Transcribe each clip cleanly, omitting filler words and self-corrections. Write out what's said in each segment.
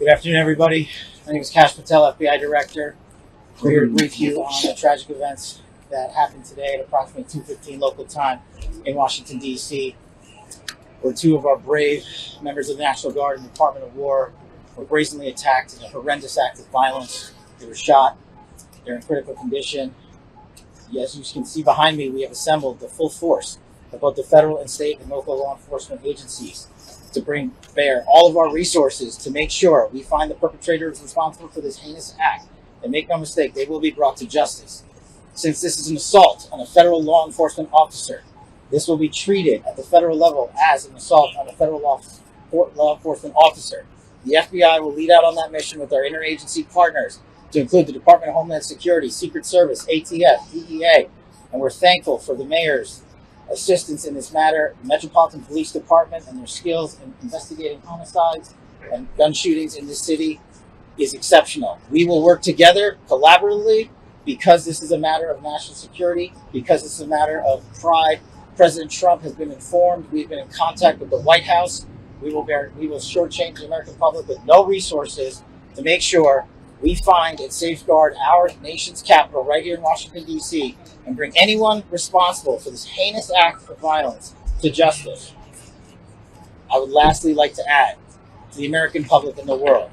Good afternoon, everybody. My name is Kash Patel, FBI Director. We're here to brief you on the tragic events that happened today at approximately 2:15 local time in Washington, D.C., where two of our brave members of the National Guard and Department of War were brazenly attacked in a horrendous act of violence. They were shot. They're in critical condition. As you can see behind me, we have assembled the full force of both the federal and state and local law enforcement agencies to bring bear all of our resources to make sure we find the perpetrators responsible for this heinous act. And make no mistake, they will be brought to justice. Since this is an assault on a federal law enforcement officer, this will be treated at the federal level as an assault on a federal law enforcement officer. The FBI will lead out on that mission with our interagency partners, to include the Department of Homeland Security, Secret Service, ATF, DEA, and we're thankful for the mayor's assistance in this matter, the Metropolitan Police Department and their skills in investigating homicides and gun shootings in this city is exceptional. We will work together collaboratively because this is a matter of national security, because it's a matter of pride. President Trump has been informed. We've been in contact with the White House. We will shortchange the American public with no resources to make sure we find and safeguard our nation's capital right here in Washington, D.C., and bring anyone responsible for this heinous act of violence to justice. I would lastly like to add to the American public and the world,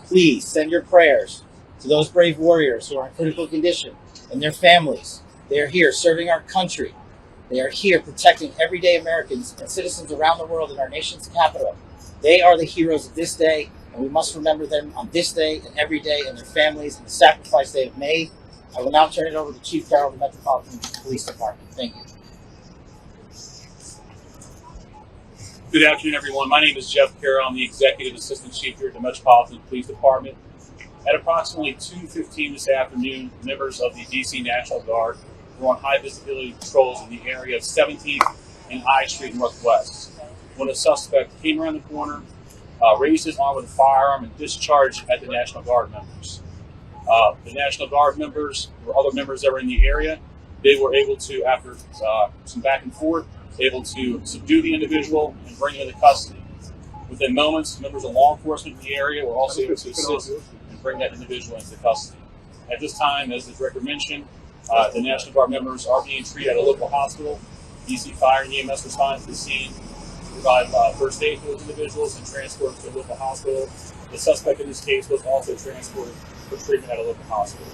please send your prayers to those brave warriors who are in critical condition and their families. They are here serving our country. They are here protecting everyday Americans and citizens around the world in our nation's capital. They are the heroes of this day, and we must remember them on this day and every day, and their families and the sacrifice they have made. I will now turn it over to Chief Carroll of the Metropolitan Police Department. Thank you. Good afternoon, everyone. My name is Jeff Carroll. I'm the Executive Assistant Chief here at the Metropolitan Police Department. At approximately 2:15 this afternoon, members of the DC National Guard were on high visibility patrols in the area of 17th and I Street Northwest when a suspect came around the corner, raised his arm with a firearm, and discharged at the National Guard members. The National Guard members or other members that were in the area, they were able to, after some back and forth, able to subdue the individual and bring him into custody. Within moments, members of law enforcement in the area were also able to assist and bring that individual into custody. At this time, as the director mentioned, the National Guard members are being treated at a local hospital. DC Fire and EMS responded to the scene to provide first aid for those individuals and transport to a local hospital. The suspect in this case was also transported for treatment at a local hospital.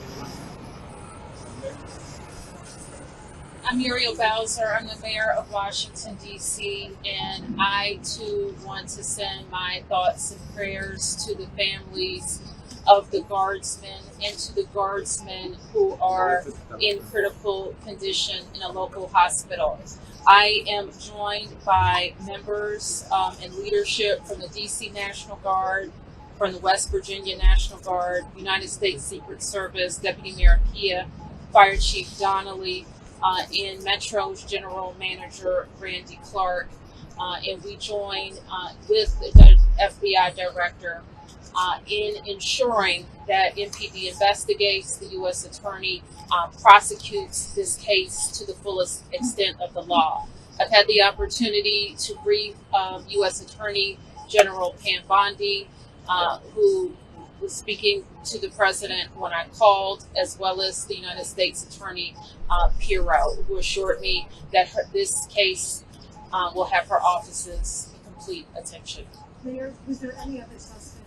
I'm Muriel Bowser. I'm the mayor of Washington, D.C., and I, too, want to send my thoughts and prayers to the families of the Guardsmen and to the Guardsmen who are in critical condition in a local hospital. I am joined by members and leadership from the D.C. National Guard, from the West Virginia National Guard, United States Secret Service, Deputy Mayor Pia, Fire Chief Donnelly, and Metro's General Manager Randy Clark, and we join with the FBI Director in ensuring that MPD investigates, the U.S. Attorney prosecutes this case to the fullest extent of the law. I've had the opportunity to brief U.S. Attorney General Pam Bondi, who was speaking to the president when I called, as well as the United States Attorney Pirro, who assured me that this case will have her office's complete attention. Mayor, was there any other suspect?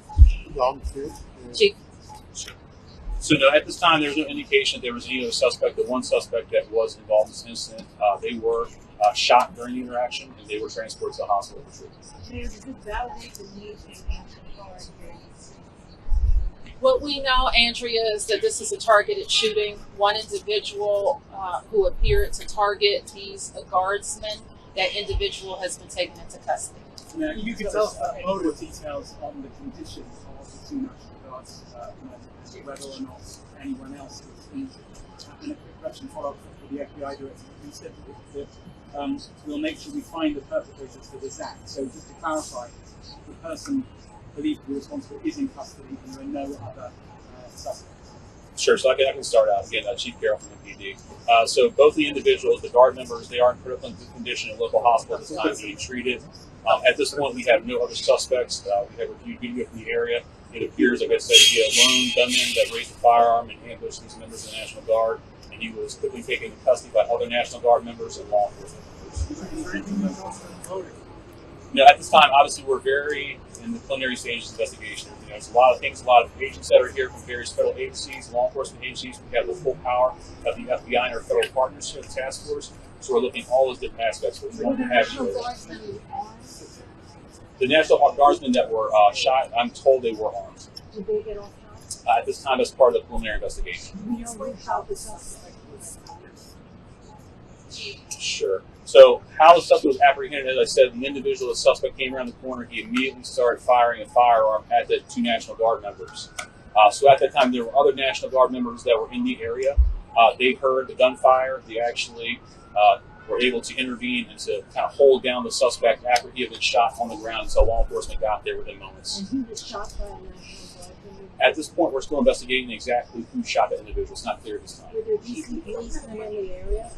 Chief. So no, at this time, there's no indication that there was any other suspect. The one suspect that was involved in this incident, they were shot during the interaction, and they were transported to the hospital for treatment. Mayor, does this validate the need for National Guard here? What we know, Andrea, is that this is a targeted shooting. One individual who appeared to target these Guardsmen, that individual has been taken into custody. Now, you can tell us more details on the condition of the two National Guards, whether or not anyone else was injured. And a quick question follow-up for the FBI Director. You said that we'll make sure we find the perpetrators for this act. So just to clarify, the person believed to be responsible is in custody and there are no other suspects. Sure, so I can start out. Again, Chief Carroll from MPD. So both the individuals, the Guard members, they are in critical condition at local hospital at this time being treated. At this point, we have no other suspects. We have reviewed video from the area. It appears, like I said, he had a lone gunman that raised a firearm and ambushed these members of the National Guard, and he was quickly taken into custody by other National Guard members and law enforcement members. Is there anything that's also motive? At this time, obviously, we're very in the preliminary stages of investigation. There's a lot of things, a lot of agents that are here from various federal agencies, law enforcement agencies. We have the full power of the FBI and our federal partners here at the task force. So we're looking at all those different aspects. We want to have the National Guardsmen that were shot, I'm told they were armed. Did they get off top? At this time, as part of the preliminary investigation. We know how the suspect was. Sure. So how the suspect was apprehended, as I said, the individual, the suspect came around the corner. He immediately started firing a firearm at the 2 National Guard members. So at that time, there were other National Guard members that were in the area. They heard the gunfire. They actually were able to intervene and to kind of hold down the suspect after he had been shot on the ground until law enforcement got there within moments. And he was shot by a National Guard. At this point, we're still investigating exactly who shot the individual. It's not clear at this time. Were there DC policemen in the area?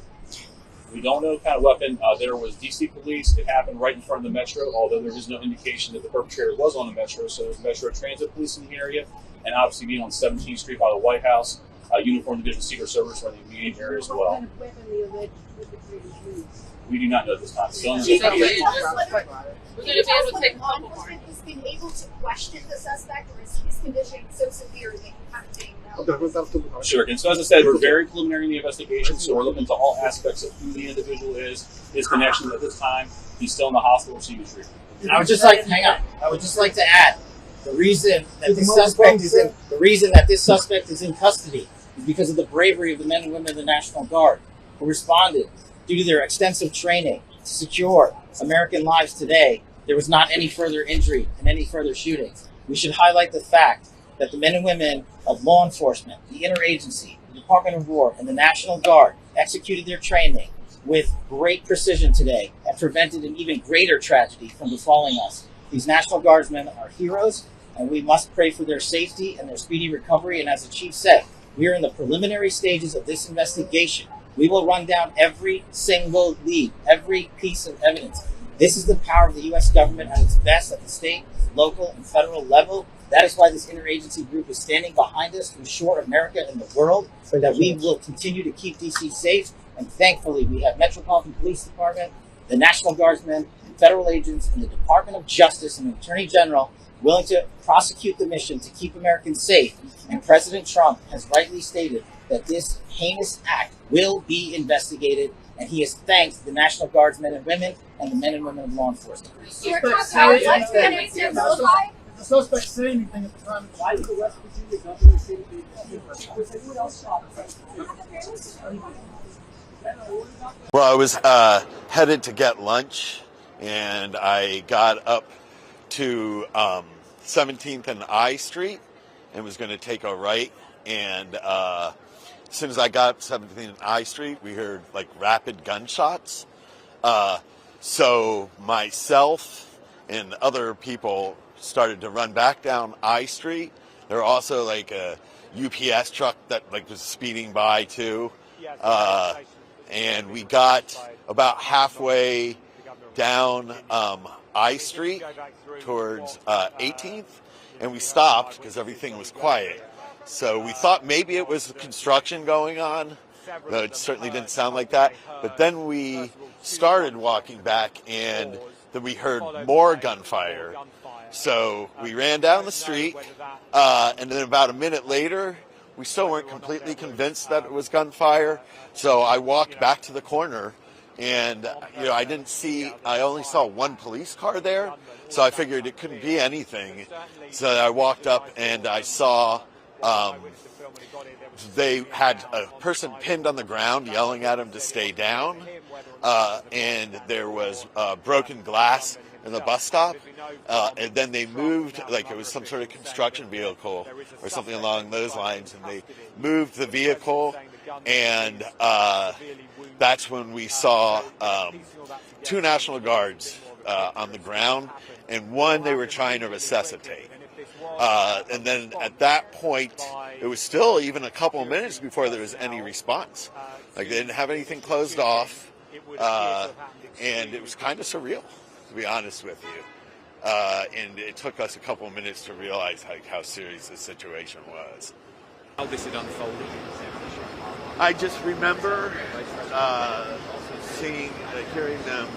We don't know what kind of weapon. There was DC police. It happened right in front of the Metro, although there is no indication that the perpetrator was on the Metro. So there's Metro Transit Police in the area, and obviously being on 17th Street by the White House, Uniformed Division Secret Service were in the immediate area as well. What kind of weapon the alleged perpetrators used? We do not know at this time. Still in We're investigation. going to be able to take a law couple more. enforcement has been able to question the suspect, or is his condition so severe that you have to take no? Sure. And so as I said, we're very preliminary in the investigation, so we're looking into all aspects of who the individual is, his connections at this time. He's still in the hospital receiving treatment. I would just like to add the reason that this suspect is in custody is because of the bravery of the men and women of the National Guard who responded due to their extensive training to secure American lives today. There was not any further injury and any further shootings. We should highlight the fact that the men and women of law enforcement, the interagency, the Department of War, and the National Guard executed their training with great precision today and prevented an even greater tragedy from befalling us. These National Guardsmen are heroes, and we must pray for their safety and their speedy recovery. And as the chief said, we are in the preliminary stages of this investigation. We will run down every single lead, every piece of evidence. This is the power of the U.S. government at its best at the state, local, and federal level. That is why this interagency group is standing behind us to assure America and the world that we will continue to keep D.C. safe. And thankfully, we have Metropolitan Police Department, the National Guardsmen, federal agents, and the Department of Justice and the Attorney General willing to prosecute the mission to keep Americans safe. And President Trump has rightly stated that this heinous act will be investigated, and he has thanked the National Guardsmen and women and the men and women of law enforcement. Your what's been exemplified? Did the suspect say anything at the time? Why did the West Virginia governor say Well, I was headed to get lunch, and I got up to 17th and I Street and was going to take a right. And as soon as I got up 17th and I Street, we heard like rapid gunshots. So myself and other people started to run back down I Street. There were also like a UPS truck that like was speeding by too. And we got about halfway down I Street towards 18th, and we stopped because everything was quiet. So we thought maybe it was construction going on. No, it certainly didn't sound like that. But then we started walking back, and then we heard more gunfire. So we ran down the street, and then about a minute later, we still weren't completely convinced that it was gunfire. So I walked back to the corner, and I only saw one police car there, so I figured it couldn't be anything. So I walked up and I saw they had a person pinned on the ground yelling at him to stay down, and there was broken glass in the bus stop, and then they moved, like it was some sort of construction vehicle or something along those lines, and they moved the vehicle, and that's when we saw 2 National Guards on the ground, and one they were trying to resuscitate. And then at that point, it was still even a couple of minutes before there was any response. Like they didn't have anything closed off, and it was kind of surreal, to be honest with you. and it took us a couple of minutes to realize how serious the situation was. How this had unfolded. I just remember hearing them.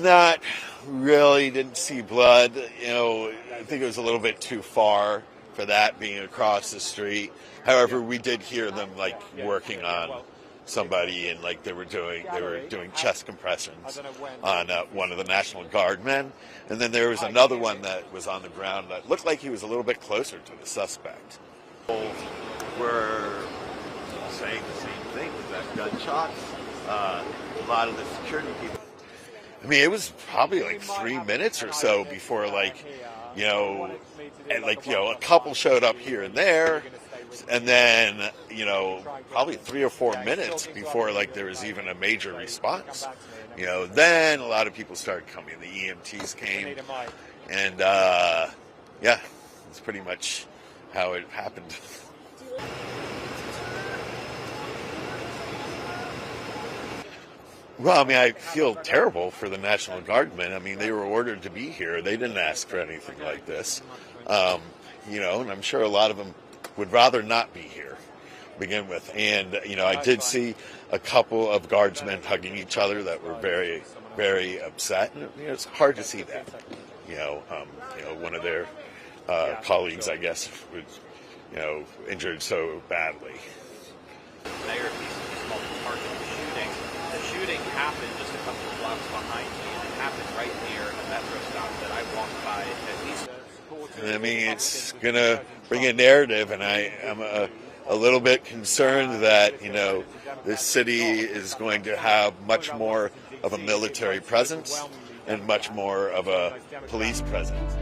Not really, didn't see blood. You know, I think it was a little bit too far for that, being across the street. However, we did hear them like working on somebody, and like they were doing chest compressions on one of the National Guardsmen, and then there was another one that was on the ground that looked like he was a little bit closer to the suspect. Were saying the same thing with that gunshots. A lot of the security people. I mean, it was probably like 3 minutes or so before, like, you know, and like, you know, a couple showed up here and there, and then, you know, probably 3 or 4 minutes before like there was even a major response. You know, then a lot of people started coming. The EMTs came, and yeah, it's pretty much how it happened. Well, I mean, I feel terrible for the National Guardsmen. I mean, they were ordered to be here. They didn't ask for anything like this. You know, and I'm sure a lot of them would rather not be here to begin with. And, you know, I did see a couple of guardsmen hugging each other that were very, very upset. And, you know, it's hard to see that. You know, one of their colleagues, I guess, was, you know, injured so badly. Mayor, the shooting happened just a couple of blocks behind me, and it happened right near a metro stop that I walked by at least. I mean, it's going to bring a narrative, and I'm a little bit concerned that, you know, this city is going to have much more of a military presence and much more of a police presence.